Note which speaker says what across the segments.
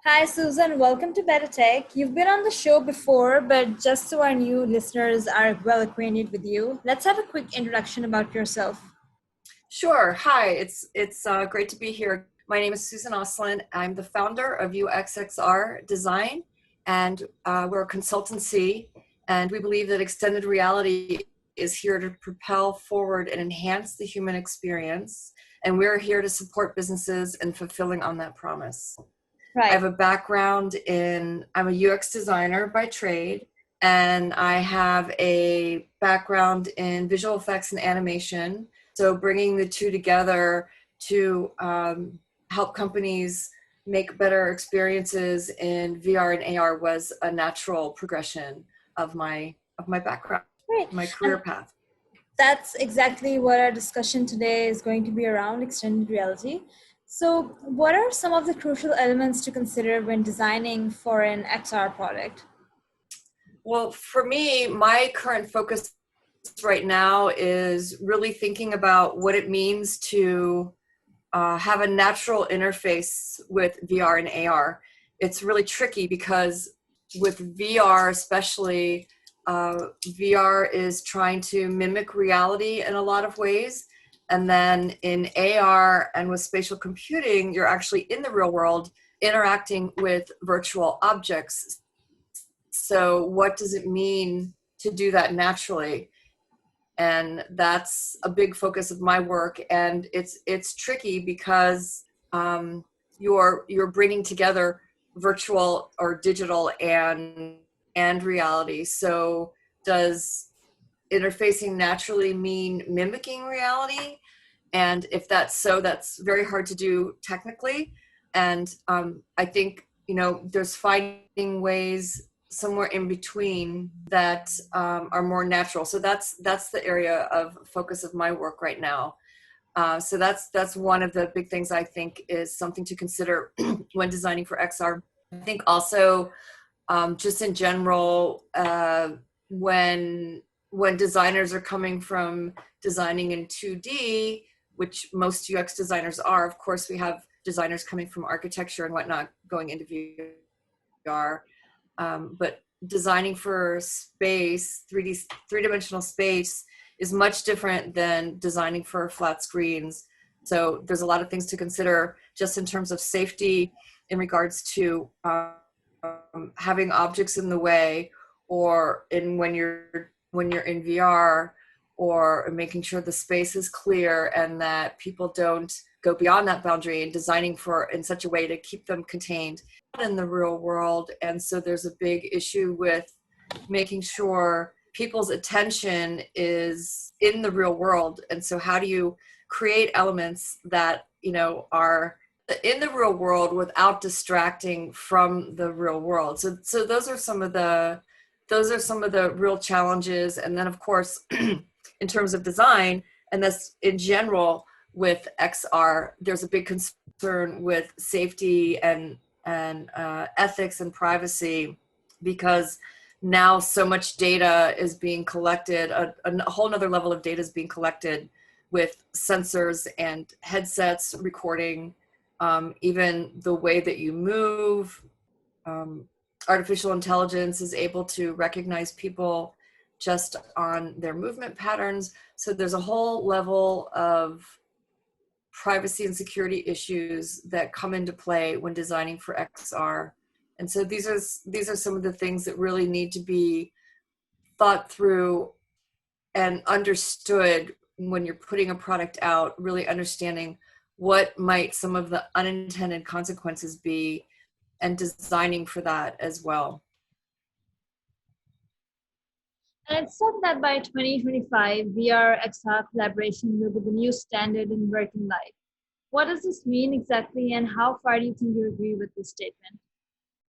Speaker 1: Hi, Susan. Welcome to Better Tech. You've been on the show before, but just so our new listeners are well acquainted with you, let's have a quick introduction about yourself.
Speaker 2: Sure. Hi, it's great to be here. My name is Suzan Oslin. I'm the founder of UXXR Design, and we're a consultancy, and we believe that extended reality is here to propel forward and enhance the human experience, and we're here to support businesses in fulfilling on that promise. I
Speaker 1: Right.
Speaker 2: have a background I'm a UX designer by trade, and I have a background in visual effects and animation. So bringing the two together to help companies make better experiences in VR and AR was a natural progression of my background,
Speaker 1: Great.
Speaker 2: my career
Speaker 1: And
Speaker 2: path.
Speaker 1: that's exactly what our discussion today is going to be around extended reality. So, what are some of the crucial elements to consider when designing for an XR product?
Speaker 2: Well, for me, my current focus right now is really thinking about what it means to have a natural interface with VR and AR. It's really tricky because with VR, especially, VR is trying to mimic reality in a lot of ways. And then in AR and with spatial computing, you're actually in the real world interacting with virtual objects. So, what does it mean to do that naturally? And that's a big focus of my work, and it's tricky because you're bringing together virtual or digital and reality. So does interfacing naturally mean mimicking reality? And if that's so, that's very hard to do technically. And I think, there's finding ways somewhere in between that are more natural. So that's the area of focus of my work right now. So that's one of the big things I think is something to consider when designing for XR. I think also just in general, when designers are coming from designing in 2D, which most UX designers are, of course, we have designers coming from architecture and whatnot going into VR, but designing for space, 3D, three-dimensional space, is much different than designing for flat screens. So there's a lot of things to consider just in terms of safety in regards to having objects in the way, or in when you're in VR, or making sure the space is clear and that people don't go beyond that boundary, and designing for in such a way to keep them contained in the real world. And so there's a big issue with making sure people's attention is in the real world. And so how do you create elements that are in the real world without distracting from the real world? So those are some of the real challenges. And then of course in terms of design, and that's in general with XR, there's a big concern with safety and ethics and privacy, because now so much data is being collected, a whole nother level of data is being collected with sensors and headsets recording even the way that you move. Um, Artificial intelligence is able to recognize people just on their movement patterns. So there's a whole level of privacy and security issues that come into play when designing for XR. And so these are some of the things that really need to be thought through and understood when you're putting a product out, really understanding what might some of the unintended consequences be, and designing for that as well.
Speaker 1: And it's said that by 2025, VR XR collaboration will be the new standard in working life. What does this mean exactly, and how far do you think you agree with this statement?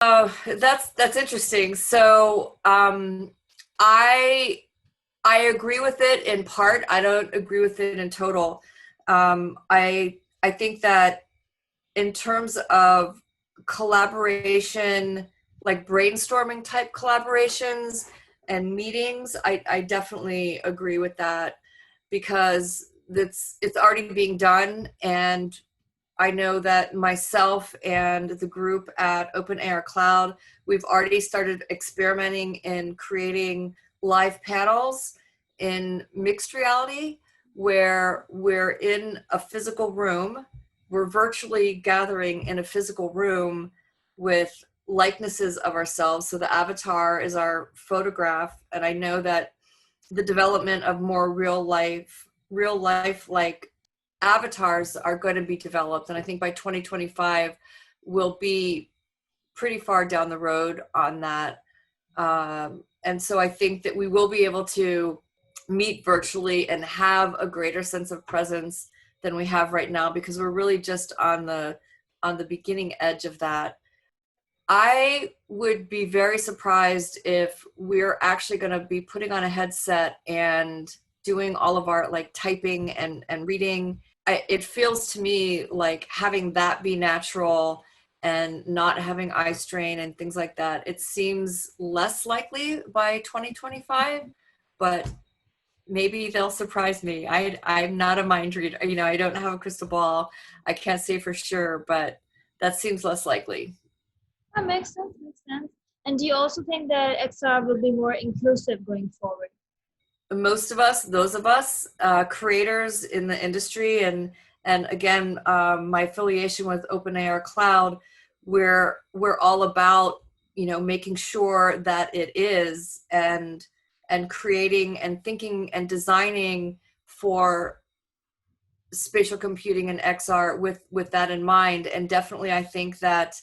Speaker 2: Oh, that's interesting. So I agree with it in part. I don't agree with it in total. I think that in terms of collaboration, like brainstorming type collaborations and meetings, I definitely agree with that, because it's already being done. And I know that myself and the group at Open Air Cloud, we've already started experimenting in creating live panels in mixed reality where we're in a physical room. We're virtually gathering in a physical room with likenesses of ourselves. So the avatar is our photograph. And I know that the development of more real life like avatars are going to be developed, and I think by 2025 we'll be pretty far down the road on that. And so I think that we will be able to meet virtually and have a greater sense of presence than we have right now, because we're really just on the beginning edge of that. I would be very surprised if we're actually going to be putting on a headset and doing all of our like typing and reading. It feels to me like having that be natural and not having eye strain and things like that, it seems less likely by 2025, but maybe they'll surprise me. I'm not a mind reader. You know, I don't have a crystal ball. I can't say for sure, but that seems less likely.
Speaker 1: That makes sense, makes sense. And do you also think that XR will be more inclusive going forward?
Speaker 2: Most of us, those of us, creators in the industry, and again, my affiliation with OpenAI Cloud, we're all about, you know, making sure that it is, and creating and thinking and designing for spatial computing and XR with that in mind. And definitely, I think that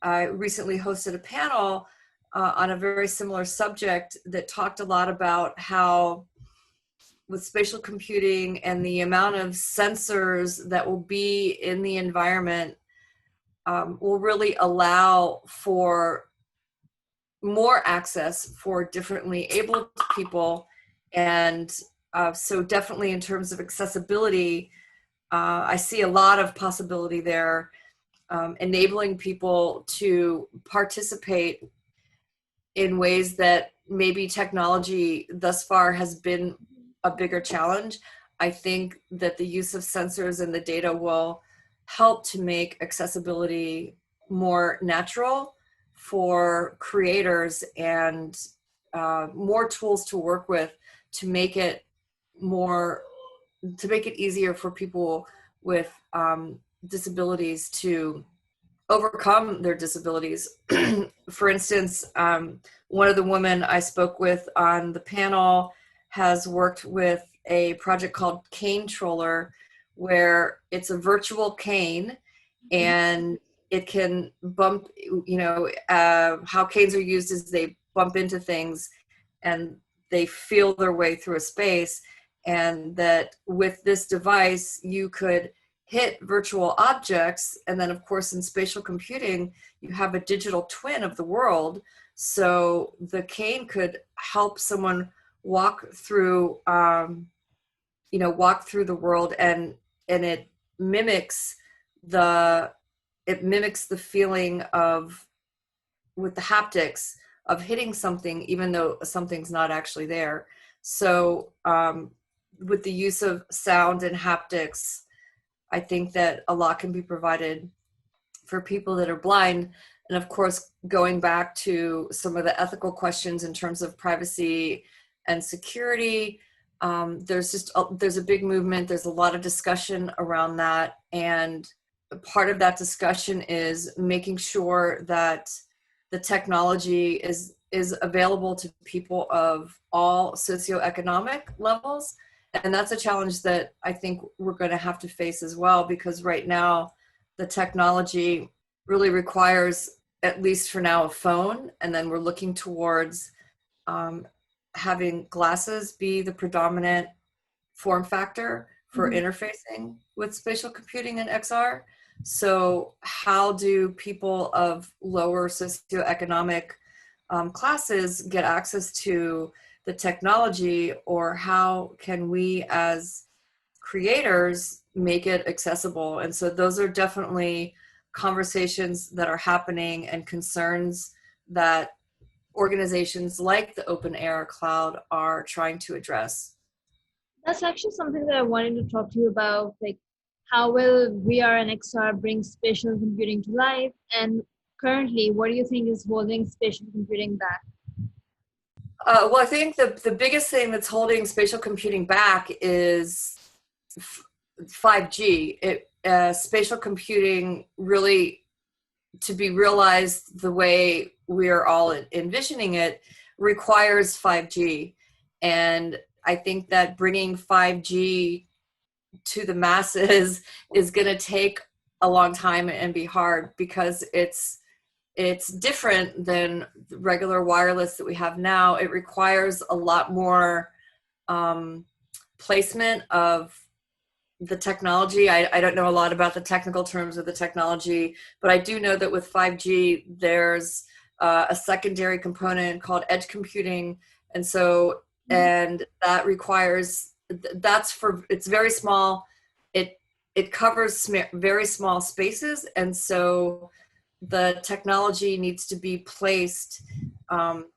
Speaker 2: I recently hosted a panel on a very similar subject that talked a lot about how with spatial computing and the amount of sensors that will be in the environment will really allow for more access for differently abled people. And so definitely in terms of accessibility, I see a lot of possibility there, enabling people to participate in ways that maybe technology thus far has been a bigger challenge. I think that the use of sensors and the data will help to make accessibility more natural for creators, and more tools to work with to make it more, to make it easier for people with disabilities to overcome their disabilities. For instance, one of the women I spoke with on the panel has worked with a project called Cane Troller, where it's a virtual cane and it can bump, you know, how canes are used is they bump into things and they feel their way through a space. And that with this device, you could hit virtual objects. And then, of course, in spatial computing, you have a digital twin of the world. So the cane could help someone walk through, walk through the world, and the it mimics the feeling of, with the haptics of hitting something, even though something's not actually there. So with the use of sound and haptics, I think that a lot can be provided for people that are blind. And of course, going back to some of the ethical questions in terms of privacy and security, there's a big movement. There's a lot of discussion around that. And part of that discussion is making sure that the technology is available to people of all socioeconomic levels. And that's a challenge that I think we're going to have to face as well, because right now the technology really requires, at least for now, a phone. And then we're looking towards having glasses be the predominant form factor for interfacing with spatial computing and XR. So how do people of lower socioeconomic classes get access to the technology, or how can we as creators make it accessible? And so those are definitely conversations that are happening and concerns that organizations like the Open Air Cloud are trying to address.
Speaker 1: That's actually something that I wanted to talk to you about. Like, How will VR and XR bring spatial computing to life? And currently, what do you think is holding spatial computing back?
Speaker 2: Well, I think the biggest thing that's holding spatial computing back is 5G. Spatial computing really, to be realized the way we are all envisioning it, requires 5G. And I think that bringing 5G to the masses is going to take a long time and be hard, because it's different than the regular wireless that we have now. It requires a lot more um, placement of the technology. I don't know a lot about the technical terms of the technology, but I do know that with 5G, there's a secondary component called edge computing. And so, and that requires, it's very small. It, it covers very small spaces. And so the technology needs to be placed um,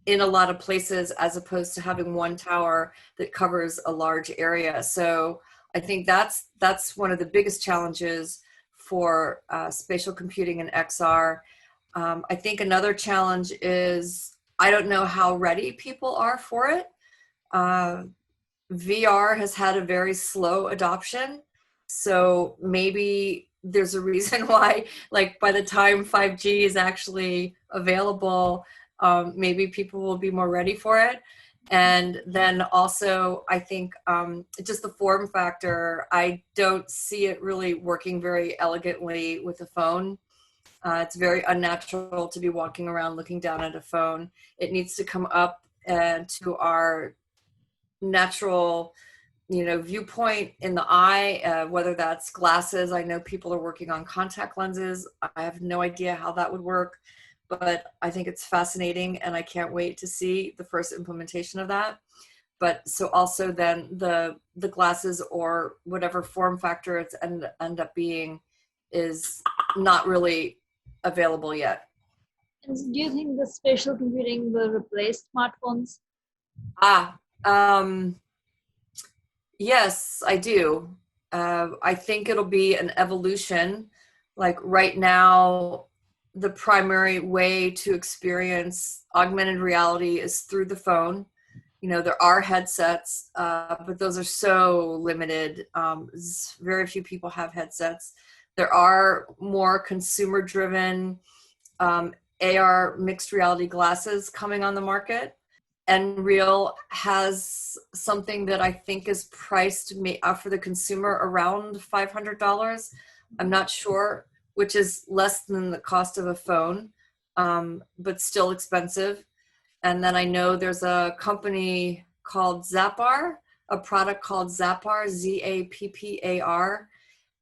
Speaker 2: in a lot of places, as opposed to having one tower that covers a large area. So I think that's one of the biggest challenges for spatial computing and XR. I think another challenge is I don't know how ready people are for it. Uh, VR has had a very slow adoption. So maybe there's a reason why, like, by the time 5G is actually available, maybe people will be more ready for it. And then also, I think just the form factor, I don't see it really working very elegantly with a phone. It's very unnatural to be walking around looking down at a phone. It needs to come up and to our natural, viewpoint in the eye, whether that's glasses. I know people are working on contact lenses. I have no idea how that would work, but I think it's fascinating, and I can't wait to see the first implementation of that. But so also then the glasses, or whatever form factor it's end up being, is not really available yet.
Speaker 1: And do you think the spatial computing will replace smartphones?
Speaker 2: Ah, um, Yes, I do. I think it'll be an evolution. Like right now, the primary way to experience augmented reality is through the phone. There are headsets, but those are so limited. Very few people have headsets. There are more consumer-driven AR mixed reality glasses coming on the market. Nreal has something that I think is priced for the consumer around $500. I'm not sure, which is less than the cost of a phone, but still expensive. And then I know there's a company called Zappar, a product called Zappar, Zappar,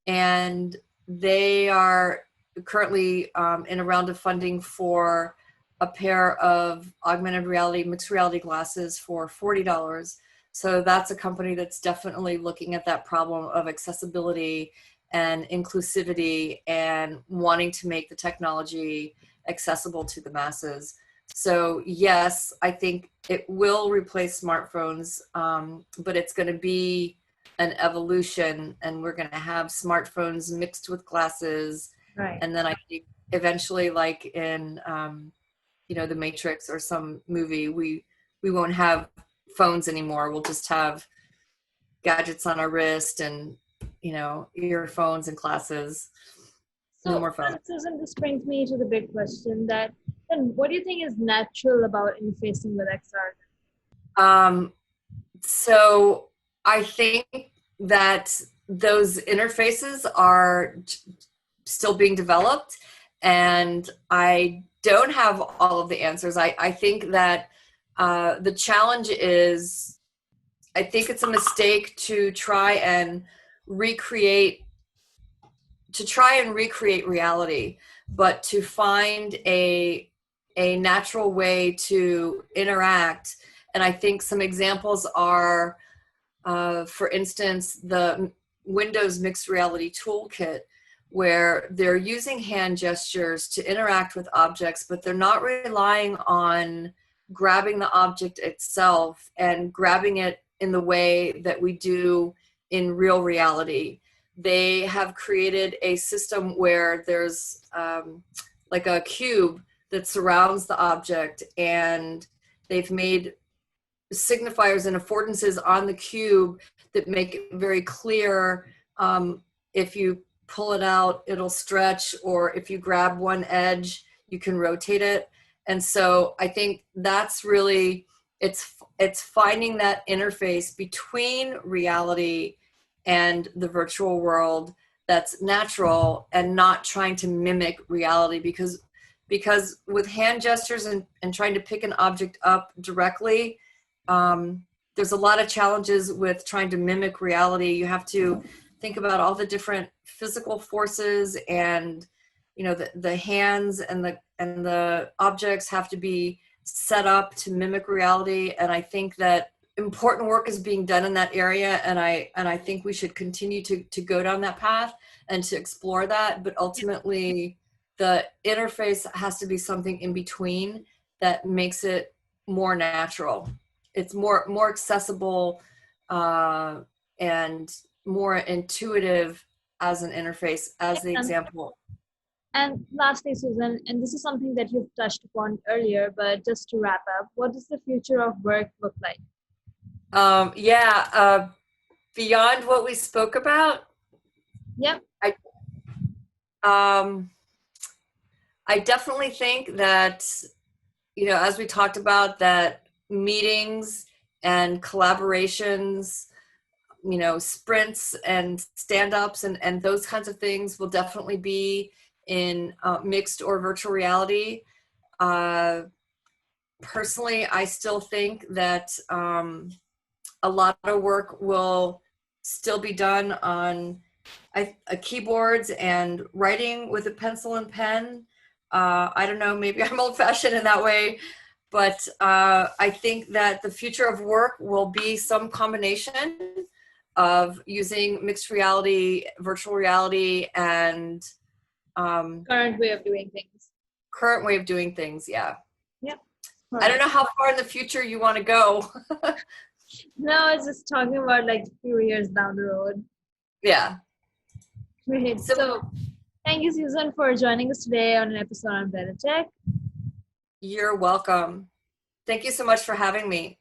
Speaker 2: and they are currently in a round of funding for a pair of augmented reality, mixed reality glasses for $40. So that's a company that's definitely looking at that problem of accessibility and inclusivity and wanting to make the technology accessible to the masses. So yes, I think it will replace smartphones, but it's going to be an evolution, and we're going to have smartphones mixed with glasses.
Speaker 1: Right.
Speaker 2: And then I think eventually, like in the Matrix or some movie, we won't have phones anymore. We'll just have gadgets on our wrist and earphones and glasses. No
Speaker 1: So,
Speaker 2: more phones.
Speaker 1: Susan, this brings me to the big question that then what do you think is natural about interfacing with XR?
Speaker 2: So I think that those interfaces are still being developed, and I don't have all of the answers. I think that the challenge is, I think it's a mistake to try and recreate reality, but to find a natural way to interact. And I think some examples are, for instance, the Windows Mixed Reality Toolkit, where they're using hand gestures to interact with objects, but they're not relying on grabbing the object itself and grabbing it in the way that we do in real reality. they have created a system where there's like a cube that surrounds the object, and they've made signifiers and affordances on the cube that make it very clear. If you pull it out, it'll stretch, or if you grab one edge, you can rotate it. And so I think that's really, it's finding that interface between reality and the virtual world that's natural, and not trying to mimic reality, because with hand gestures and trying to pick an object up directly, there's a lot of challenges with trying to mimic reality. You have to think about all the different physical forces, and the hands and the objects have to be set up to mimic reality. And I think that important work is being done in that area, and I think we should continue to go down that path and to explore that. But ultimately, the interface has to be something in between that makes it more natural. It's more accessible and more intuitive as an interface, as the example.
Speaker 1: And lastly, Susan, and this is something that you've touched upon earlier, but just to wrap up, what does the future of work look like?
Speaker 2: Beyond what we spoke about,
Speaker 1: Yep.
Speaker 2: I definitely think that, as we talked about, that meetings and collaborations, sprints and stand-ups and those kinds of things will definitely be in mixed or virtual reality. Personally, I still think that a lot of work will still be done on keyboards and writing with a pencil and pen. I don't know, maybe I'm old-fashioned in that way, but I think that the future of work will be some combination of using mixed reality, virtual reality, and
Speaker 1: Current way of doing things.
Speaker 2: Current way of doing things, yeah.
Speaker 1: Yep.
Speaker 2: I don't know how far in the future you want to go.
Speaker 1: No, I was just talking about like a few years down the road.
Speaker 2: Yeah.
Speaker 1: Great. So thank you, Susan, for joining us today on an episode on Better Tech.
Speaker 2: You're welcome. Thank you so much for having me.